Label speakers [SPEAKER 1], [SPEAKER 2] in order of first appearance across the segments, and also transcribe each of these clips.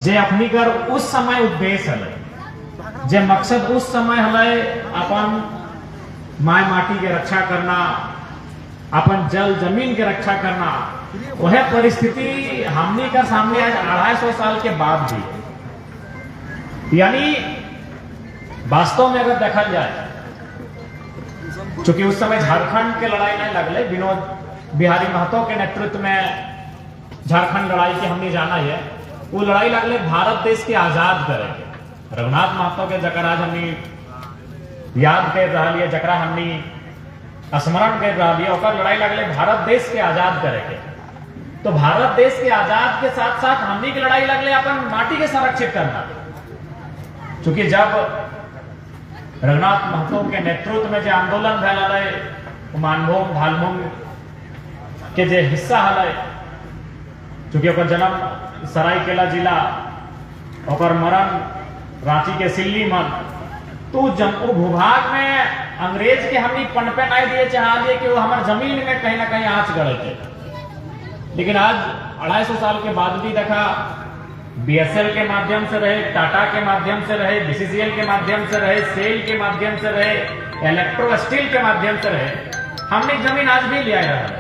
[SPEAKER 1] जे अपनी कर उस समय उद्देश्य है, जे मकसद उस समय हमें अपन माय माटी के रक्षा करना, अपन जल जमीन के रक्षा करना, वह परिस्थिति हमनी का सामने आज 250 साल के बाद भी। यानी वास्तव में अगर देखा जाए, चूंकि उस समय झारखंड के लड़ाई नहीं लगले, विनोद बिहारी महतो के नेतृत्व में झारखंड लड़ाई के हमने जाना है, वो लड़ाई लगले भारत देश के आजाद करे। रघुनाथ महतो के जकर आज हमने याद कर रहा है, जकरा हमने स्मरण कर रहा है, और लड़ाई लगले भारत देश के आजाद करे के। तो भारत देश के आजाद के साथ साथ हमनी की लड़ाई लगले अपन माटी के संरक्षित करना। चूंकि जब रघुनाथ महतो के नेतृत्व में जो आंदोलन भैल, मानभूम भालभूम के जो हिस्सा है, चूंकि जन्म सरायकेला जिला, और मरण रांची के सिल्ली मन, तो भूभाग में अंग्रेज के हमनी पनपे नहीं दिए चाहे कि वो हमारे जमीन में कहीं ना कहीं आंच गड़े थे। लेकिन आज 250 साल के बाद भी देखा, बीएसएल के माध्यम से रहे, टाटा के माध्यम से रहे, बीसीसीएल के माध्यम से रहे, सेल के माध्यम से रहे, इलेक्ट्रो स्टील के माध्यम से रहे, हमने जमीन आज भी लिया रहा है।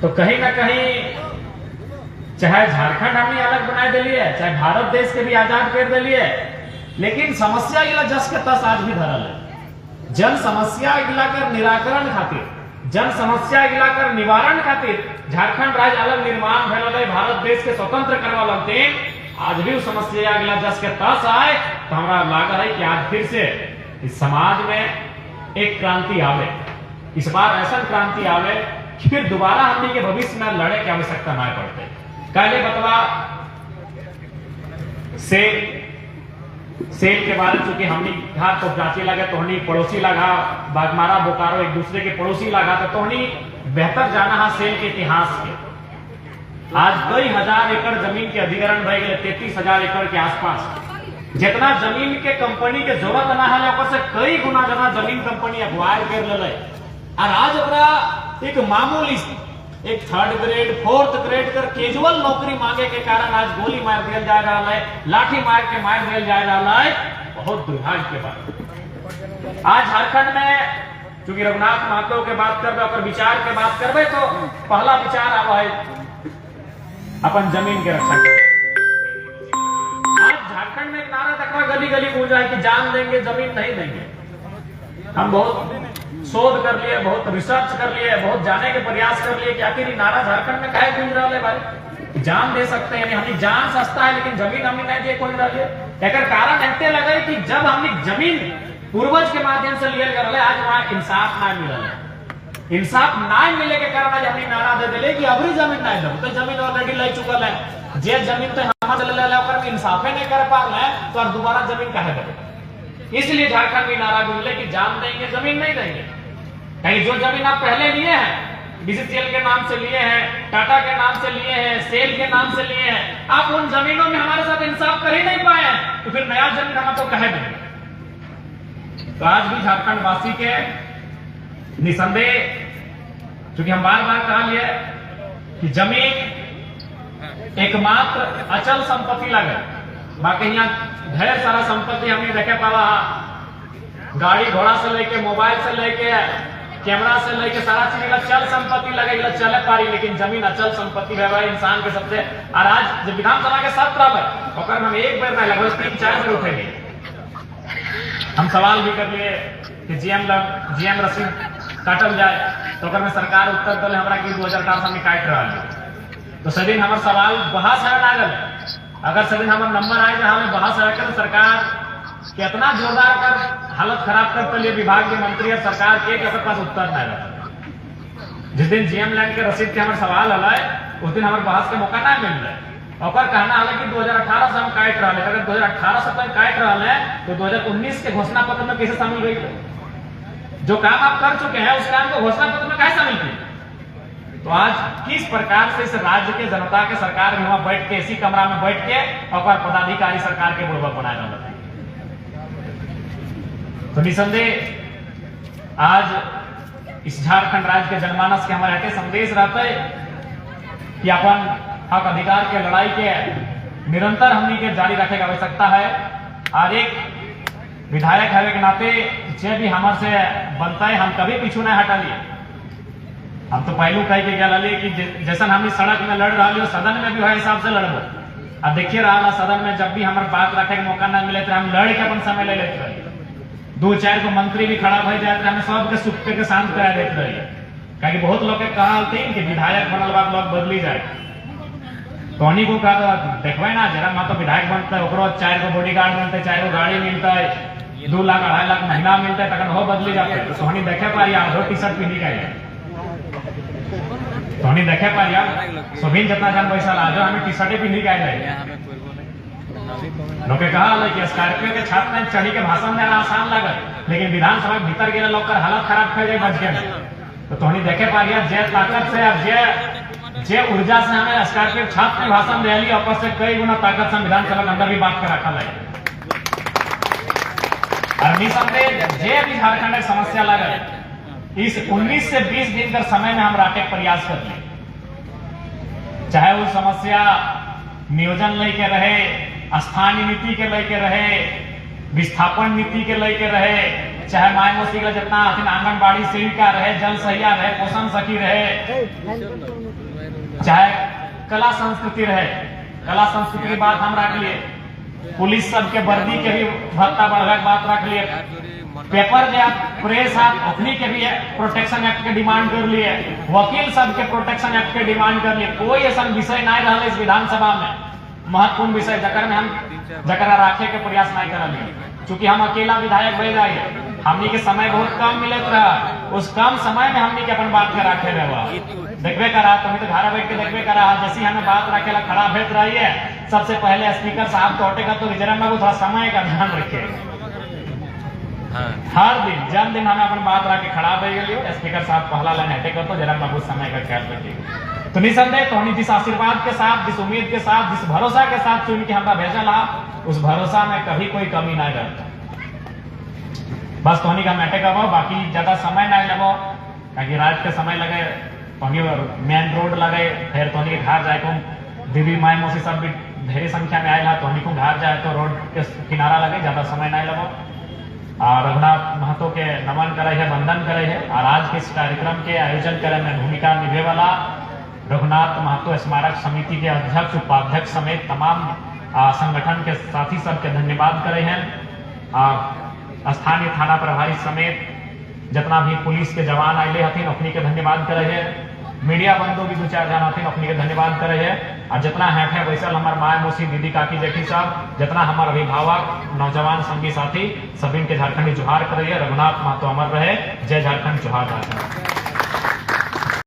[SPEAKER 1] तो कहीं ना कहीं चाहे झारखंड हमने अलग बना दिलिए, चाहे भारत देश के भी आजाद कर दिलिए, लेकिन समस्या इला जस के तस आज भी धरल है। जन समस्या इला कर निराकरण खातिर, जन समस्या इला कर निवारण खातिर झारखंड राज्य अलग निर्माण भेल, भारत देश के स्वतंत्र करवा लगते, आज भी समस्या इला जस के तस आए, तो हमारा लगा है कि आज फिर से इस समाज में एक क्रांति आवे। इस बार ऐसा क्रांति आवे कि फिर दोबारा हमने के भविष्य में लड़े की आवश्यकता ना पड़ते। पहले बतवा सेल के बारे में, चूंकि हमने घाट तो प्राची लगे, तो हमने पड़ोसी लगा, बागमारा बोकारो एक दूसरे के पड़ोसी लगा, तो हमने बेहतर जाना है सेल के इतिहास के। आज कई हजार एकड़ जमीन के अधिग्रहण भय गए, 33,000 एकड़ के आसपास। जितना जमीन के कंपनी के जरूरत ना है, से कई गुना जना जमीन कंपनी अगवायर कर ले, और आज एक मामूली एक 3rd ग्रेड 4th ग्रेड कर कैजुअल नौकरी मांगे के कारण आज गोली मार दिया जा रहा है, लाठी मार के मार दिया जा रहा है। बहुत दुर्भाग्य के बात। आज झारखंड में चूंकि रघुनाथ महतो के बात करबे और विचार के बात करबे, तो पहला विचार आवा है अपन जमीन के रक्षा कर। आज झारखंड में एक नारा तकवा गली गली गूंजा है कि जान देंगे जमीन नहीं देंगे। हम बहुत शोध कर लिए, बहुत रिसर्च कर लिए, बहुत जाने के प्रयास कर लिए कि आखिर नारा झारखंड में काहे गूंज रहा है भाई। जान दे सकते हैं, हमें जान सस्ता है, लेकिन जमीन हमने नहीं दिए कोई रहा है। एक कारण ऐसे लगे कि जब हमने जमीन पूर्वज के माध्यम से लिया कर, आज वहां इंसाफ ना मिल रहा है। इंसाफ ना मिले के कारण आज हमने नारा दे दिले कि अबरी जमीन नहीं दो, तो जमीन ऑलरेडी ले चुकल है। जे जमीन तो हम ले इंसाफे नहीं कर पा रहे हैं, तो दोबारा जमीन काहे देंगे। इसलिए झारखंड में नारा गूंजे कि जान देंगे जमीन नहीं देंगे। कहीं जो जमीन आप पहले लिए हैं, बीसीसीएल के नाम से लिए हैं, टाटा के नाम से लिए हैं, सेल के नाम से लिए हैं, आप उन जमीनों में हमारे साथ इंसाफ कर ही नहीं पाए, तो फिर नया जमीन हम तो कहे देंगे। तो आज भी झारखंड वासी के निसंदेह, क्योंकि हम बार बार कहा लिए कि जमीन एकमात्र अचल संपत्ति लगे, बाकी यहाँ ढेर सारा संपत्ति हमने देखे पावा, गाड़ी घोड़ा से लेके, मोबाइल से लेके, कैमरा से लेके सारा चीज चल संपत्ति लगे, चले पारी, लेकिन जमीन अचल संपत्ति है इंसान के सबसे। और आज जब विधानसभा के सत्र है, हम एक बार नहीं लगभग 3-4 बार उठेंगे। हम सवाल भी कर लिए कि जीएम रसीद काटल जाए, तो में सरकार उत्तर दल हमारा कि 2018 में काट रहा है। तो सदिन हमारे सवाल बहस है लागल, अगर सदिन हमारे नंबर आए जहां में बहस है कर सरकार कितना जोरदार कर हालत खराब करते लिए विभाग के मंत्री और सरकार के पास उत्तर नहीं रहता। जिस दिन जीएम लैंड के रसीद के हमारे सवाल हल, उस दिन हमारे बहस के मौका नहीं मिल रहा। और कहना है कि 2018 से हम काट रहा है, अगर 2018 से कोई काट रहा है, तो 2019 के घोषणा पत्र में कैसे शामिल हुई? जो काम आप कर चुके हैं उस काम को घोषणा पत्र में कैसे शामिल किए? तो आज किस प्रकार से इस राज्य के जनता के सरकार में वहां बैठ के, इसी कमरा में बैठ के और पदाधिकारी सरकार के बुड़बक बनाए रहा है। तो निसंदेह आज इस झारखंड राज्य के जनमानस के हमारे संदेश रहते कि अपन हक अधिकार के लड़ाई के निरंतर हमनी के जारी रखे की आवश्यकता है। और एक विधायक है के नाते जे भी हमारे से बनता है हम कभी पीछू नहीं हटा लिए। हम तो पहलू कह के गया कि जैसा हम सड़क में लड़ रहा सदन में भी वह हिसाब से लड़बो। अब देखिए रहा सदन में जब भी हमारे बात रखे के मौका न मिले तो हम लड़ के अपन समय ले लेते रहे। 2-4 को मंत्री भी खड़ा हो जाए तो हमें सबके सुख के शांत करा देते रहिए। कहीं बहुत लोग के कहते कि विधायक बनल बाद लोग बदली जाए तो को कहा देखबे ना जरा तो विधायक बनता है 4 को बॉडीगार्ड बनते 4 को गाड़ी मिलता है 2 लाख 2.5 लाख महीना मिलता है तक हो बदली जाते है। तो सोहनी देखे पार यार टी शर्ट पहनी का सोहनी देखे पार यार सोभिन जितना जान पैसा ला जो हमें टी शर्टे पहनी का लोग कहा कि स्कॉर्पियो के छात्र में चढ़ी के भाषण देना आसान लगा लेकिन विधानसभा के भीतर गए लोग हालत खराब कर जाए बच गए। तो तोहनी देखे पार यार जे ताकत से अब जे ऊर्जा से हमें स्कॉर्पियो छात्र में भाषण दिली ऊपर से कई गुना ताकत से विधानसभा के अंदर भी बात कर रखा है। और निसंदेह जे भी झारखंड की समस्या लगे इस 19 से 20 दिन का समय में हम राखे प्रयास कर लिए, चाहे वो समस्या नियोजन लेके रहे, स्थानीय नीति के लेके रहे, विस्थापन नीति के लेके रहे, चाहे माय मोसी का जितना आंगनबाड़ी सेविका रहे, जल सहिया रहे, पोषण सखी रहे, चाहे कला संस्कृति रहे। कला संस्कृति की बात हम रख लिए, पुलिस सबके वर्दी के भी भत्ता बढ़ाने की बात रख लिए, पेपर जो प्रेस अपनी के भी प्रोटेक्शन एक्ट के डिमांड कर लिए, वकील सब के प्रोटेक्शन एक्ट के डिमांड कर लिए। कोई ऐसा विषय नहीं रहा इस विधानसभा में महत्वपूर्ण विषय जकर में हम जकरा राखे के प्रयास नहीं कर लिए। चूंकि हम अकेला विधायक भे जाइए हमनी के समय बहुत कम मिलत रहा, उस कम समय में हमनी के अपन बात के राखे रहा देखबे करा तो घर बैठ के देखबे करा जैसी हमें बात रखे ला खड़ा भेज रही है। सबसे पहले स्पीकर साहब तो हटेगा तो रिजर्व में थोड़ा समय का ध्यान रखे। हर दिन जब दिन हमें अपन बात रखे खड़ा हो गई स्पीकर साहब पहला लाइन हटेगा तो जरा बाबू समय का ख्याल रखिएगा। तो निसंदेह तोहनी जिस आशीर्वाद के साथ, जिस उम्मीद के साथ, जिस भरोसा के साथ चुन के हमारा भेजा ला उस भरोसा में कभी कोई कमी नहीं रहता। बस तोहनी का मैटे का बाकी ज्यादा समय नहीं लगो ताकि रात के समय लगे तोहनी मेन रोड लगे फिर तोहनी के घर जाए को दीदी माई मौसी सब भी ढेरी संख्या में आएगा तोहनी को घर जाए तो रोड के किनारा लगे ज्यादा समय नहीं लगो। और रघुनाथ महतो के नमन करे है, वंदन करे है। और आज के इस कार्यक्रम के आयोजन करे में भूमिका निभे वाला रघुनाथ महतो स्मारक समिति के अध्यक्ष उपाध्यक्ष समेत तमाम संगठन के साथी सबके धन्यवाद करे हैं। स्थानीय थाना प्रभारी समेत जितना भी पुलिस के जवान आए हथिन अपनी के धन्यवाद करे है। मीडिया बंधु भी 2-4 जन हथिन अपनी के धन्यवाद करे है। और जितना है वैसल हमार माय मौसी दीदी काकी जेठी साहब जितना हमारे अभिभावक नौजवान संगी साथी सभी के झारखंडी जोहार करे। रघुनाथ महतो अमर रहे। जय झारखंड, जोहार झारखंड।